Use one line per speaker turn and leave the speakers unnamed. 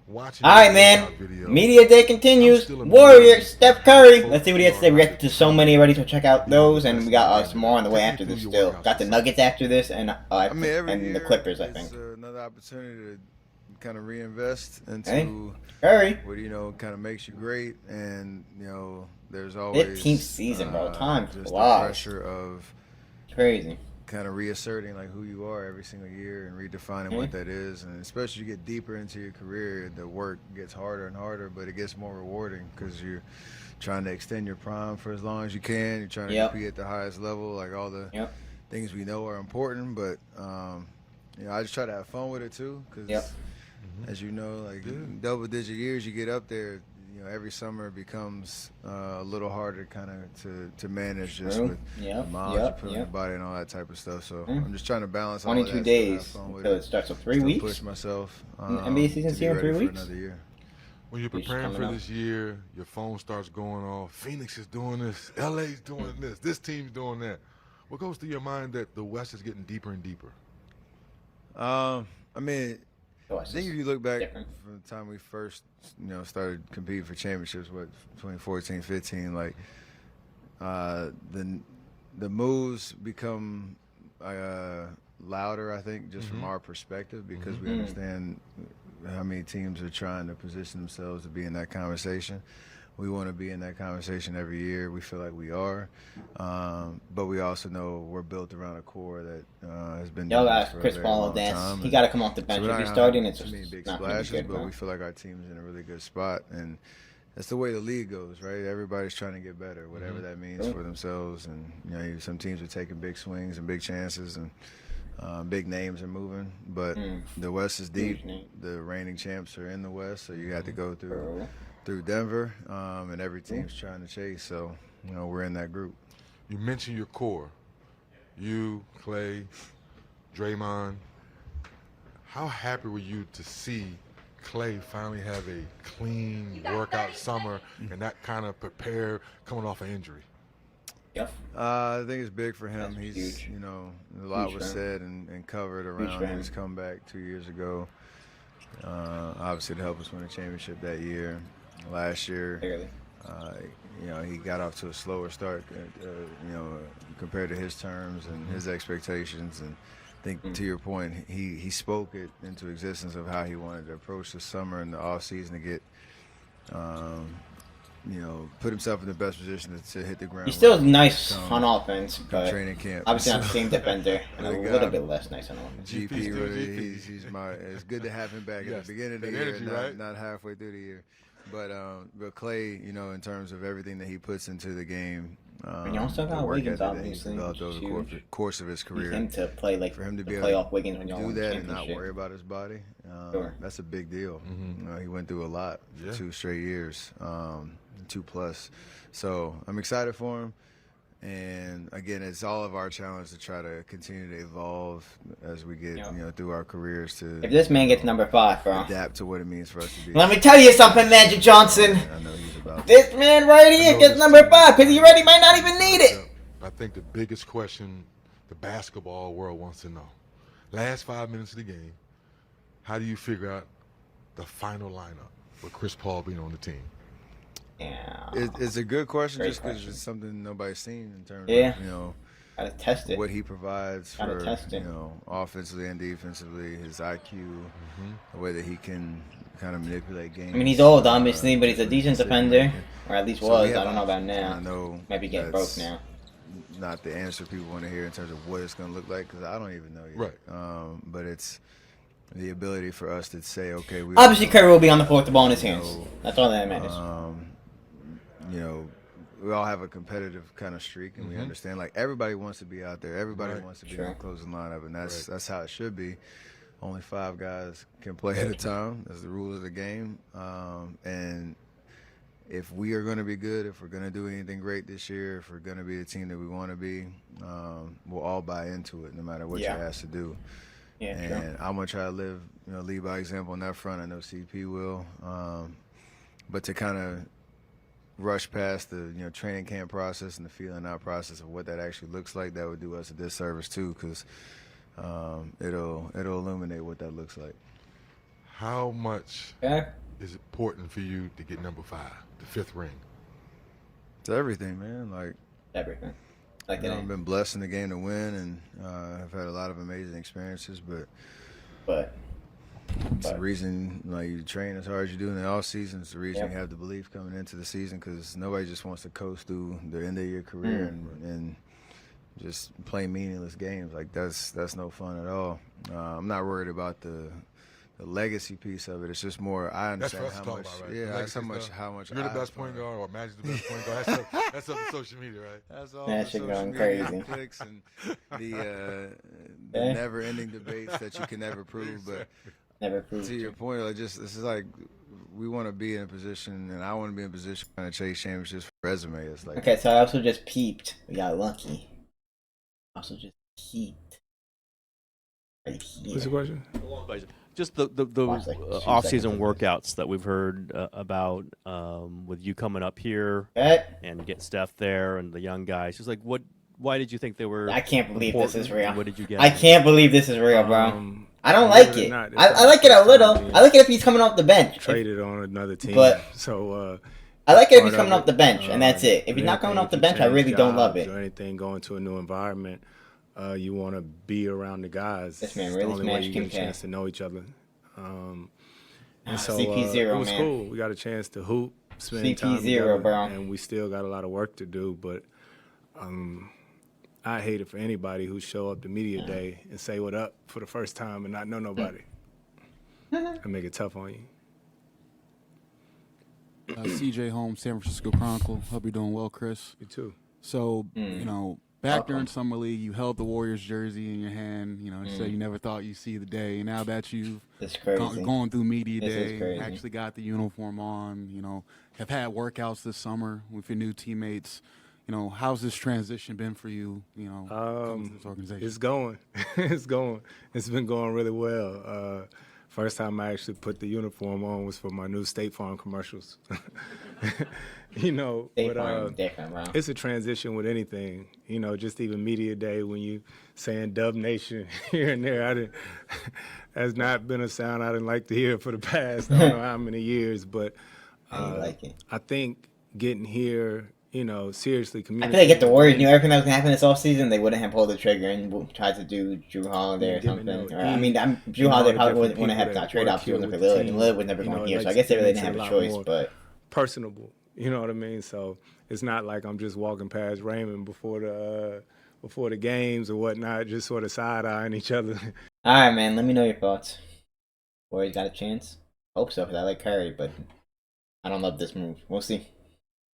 watching
All
your
right, man.
workout video,
Media day
I'm
continues.
still
Warrior,
amazed
Steph
at how
Curry. Let's see what
focused
he
you
has to
are
say.
about
React
the
to so
game
many already, so check out
and being the
those. And
best
we
in the
got
game
some more
today.
on the way
Take me
after
through
this
your
still.
workouts
Got the
this summer.
Nuggets after this,
I mean, every
and the
year
Clippers, I
it's
think.
another opportunity to kind of reinvest
Hey,
into
Curry.
what kind of makes you great, and there's
15th
always
season, bro. Time
just the
flies.
pressure of
Crazy.
kind of reasserting like who you are every single year and redefining
Okay.
what that is. And especially you get deeper into your career, the work gets harder and harder, but it gets more rewarding because you're trying to extend your prime for as long as you can. You're trying to
Yep.
compete at the highest level, like all the
Yep.
things we know are important. But I just try to have fun with it too,
Yep.
because as you know, like double-digit years, you get up there. Every summer becomes a little harder kind of to manage just
True.
with
Yep.
the miles you
Yep.
put on your
Yep.
body and all that type of stuff. So
Mm.
I'm just trying to balance all of
22
that, still have
days
fun with
until
it,
it starts. So 3
still
weeks.
push myself
And the NBA season's
to be
here in
ready
3
for
weeks.
another year.
When you're
Weeks
preparing
coming
for
up.
this year, your phone starts going off. Phoenix is doing this. LA's doing this. This team's doing that. What goes through your mind that the West is getting deeper and deeper?
I mean,
Oh,
I
it's
think
just
if you look back
different.
from the time we first, started competing for championships, 2014, 15, like the moves become louder, I think, just from our perspective, because we understand how many teams are trying to position themselves to be in that conversation. We want to be in that conversation every year. We feel like we are, but we also know we're built around a core that has been
Y'all
doing this
got
for a
Chris
very
Paul
long
dance.
time.
He got to come off the
So
bench
we're
if
not
he's
gonna
starting.
have
It's
too many
just
big
not going to be
splashes,
good,
but
bro.
we feel like our team's in a really good spot, and that's the way the league goes, right? Everybody's trying to get better, whatever that means for themselves. And some teams are taking big swings and big chances, and big names are moving. But the West is deep.
Huge name.
The reigning champs are in the West, so you got to go
Bro.
through Denver, and every team's trying to chase. So we're in that group.
You mentioned your core. You, Clay, Draymond. How happy were you to see Clay finally have a clean workout summer and that kind of prepare coming off an injury?
Yep.
I think it's big for him.
That's
He's,
huge.
a lot
Huge
was
for him.
said and covered
Huge
around
for him.
his comeback 2 years ago. Obviously, to help us win a championship that year. Last year,
Clearly.
he got off to a slower start, compared to his terms and his expectations. And I think, to your point, he spoke it into existence of how he wanted to approach the summer and the offseason to get, put himself in the best position to hit the ground.
He's still
running
nice
come-
on offense,
come
but
training camp.
obviously not the
So-
same defender and a
The
little
guy-
bit less nice on offense.
GP,
still
really,
GP.
he's my. It's good to have him back
Yes,
at the beginning of the
that
year,
energy,
not,
right?
not halfway through the year. But Clay, in terms of everything that he puts into the game,
And you also
the
got
work
Wiggins,
ethic that he's
obviously,
developed
which
over
is
the
huge.
course of his
Need
career,
him to play like
for him to
the
be able
playoff Wiggins when y'all
do
win the
that and not
championship.
worry about his body,
Sure.
that's a big deal. He went through a lot for
Yeah.
2 straight years, 2+. So I'm excited for him. And again, it's all of our challenge to try to continue to evolve as we get, through our careers to
If this man gets number 5, bro,
adapt to what it means for us to be.
let me tell you something, Magic Johnson.
I know he's about
This man right
I
here
know
gets
this
number
team
5 because
is
he already might not even need it.
concept. I think the biggest question the basketball world wants to know. Last 5 minutes of the game, how do you figure out the final lineup with Chris Paul being on the team?
Yeah.
It's a good question,
Great
just because
question.
it's something nobody's seen in terms
Yeah.
of
Gotta test it.
what he provides
Gotta
for
test it.
offensively and defensively, his IQ, the way that he can kind of manipulate games.
I mean, he's old, obviously, but he's a
with
decent
decision
defender.
making.
Or at least
So
was.
we have
I don't know about
options, and
now.
I know
Might be getting broke
that's
now.
not the answer people want to hear in terms of what it's going to look like, because I don't even know yet.
Right.
But it's the ability for us to say, okay, we
Obviously, Curry will be on the fourth ball in his hands.
know,
That's all that matters.
we all have a competitive kind of streak, and we understand like everybody wants to be out there, everybody
Right.
wants to be
Sure.
in the closing lineup, and that's
Right.
that's how it should be. Only 5 guys can play at a time. That's the rules of the game. And if we are going to be good, if we're going to do anything great this year, if we're going to be the team that we want to be, we'll all buy into it, no matter what
Yeah.
you're asked to do.
Yeah,
And
sure.
I'm gonna try to lead by example on that front. I know CP will, but to kind of rush past the training camp process and the feeling out process of what that actually looks like, that would do us a disservice too, because it'll illuminate what that looks like.
How much
Okay.
is important for you to get number 5, the 5th ring?
It's everything, man. Like,
Everything. Like
you know,
that.
I've been blessed in the game to win, and I've had a lot of amazing experiences. But
But
it's the reason, like, you train as hard as you do in the off season. It's the reason
Yep.
you have the belief coming into the season, because nobody just wants to coast through the end of your career and just play meaningless games. Like, that's no fun at all. I'm not worried about the legacy piece of it. It's just more, I
That's
understand
for us
how
to talk
much.
about, right?
Yeah,
The
that's
legacy
how much.
You're the
I
best point
aspire.
guard, or Magic's the best point guard. That's up to social media, right?
That's all
That
the
shit
social
going
media
crazy.
clicks and the
Eh?
never-ending debates that you can never prove. But
Never proved
to your
it.
point, like, just this is like, we want to be in a position, and I want to be in a position trying to chase championships for resume. It's like,
Okay, so I also just peeped. We got lucky. Also just peeped. Right here.
What's the question?
Just the
Watch, like, 2
off-season
seconds of this.
workouts that we've heard about with you coming up here
Okay.
and get Steph there and the young guys. Just like what? Why did you think they were?
I can't believe this is
important,
real.
and what did you get?
I can't believe this is real, bro. I don't
believe
like
it or
it.
not, this
I
is
like
the
it a
first
little.
time being
I like it if he's coming off the bench.
traded on another team.
But-
So
I like it if he's
part
coming
of
off the bench, and that's it. If he's not coming off the bench, I really don't love it.
Or anything, going to a new environment, you want to be around the guys.
This man
It's
really
the only way
smashed
you get a
Kim K.
chance to know each other. And so
CP0,
it was
man.
cool. We got a chance to hoop, spend
CP0,
time together,
bro.
and we still got a lot of work to do. But I hate it for anybody who show up to media day and say what up for the first time and not know nobody. And make it tough on you.
CJ Holmes, San Francisco Chronicle. Hope you're doing well, Chris.
You too.
So, you know, back during Summer League, you held the Warriors jersey in your hand. You know, you said you never thought you'd see the day. Now that you've
It's crazy.
gone through media
This is
day,
crazy.
actually got the uniform on, you know, have had workouts this summer with your new teammates. You know, how's this transition been for you, you know, coming to this organization?
It's going. It's going. It's been going really well. First time I actually put the uniform on was for my new State Farm commercials. You know,
State
but
Farm different, bro.
it's a transition with anything. You know, just even media day when you saying Dub Nation here and there. That's not been a sound I didn't like to hear for the past I don't know how many years. But
I ain't like it.
I think getting here, you know, seriously
I
communicating.
feel like if the Warriors knew everything that was gonna happen this offseason, they wouldn't have pulled the trigger and tried to do Drew Holiday or
Yeah, didn't
something.
know.
Or, I mean, Drew
You know,
Holiday
the
probably
different
wouldn't have
people
got
that
trade
work
options
here
with
with
for
the
Lillard, and
team,
Lillard was never
you know,
going
it
here. So I
makes-
guess they
it
really
makes
didn't
it
have
a
a
lot
choice.
more
But
personable. You know what I mean? So it's not like I'm just walking past Raymond before the games or whatnot, just sort of side eyeing each other.
all right, man. Let me know your thoughts. Warriors got a chance. Hope so, because I like Curry, but I don't love this move. We'll see.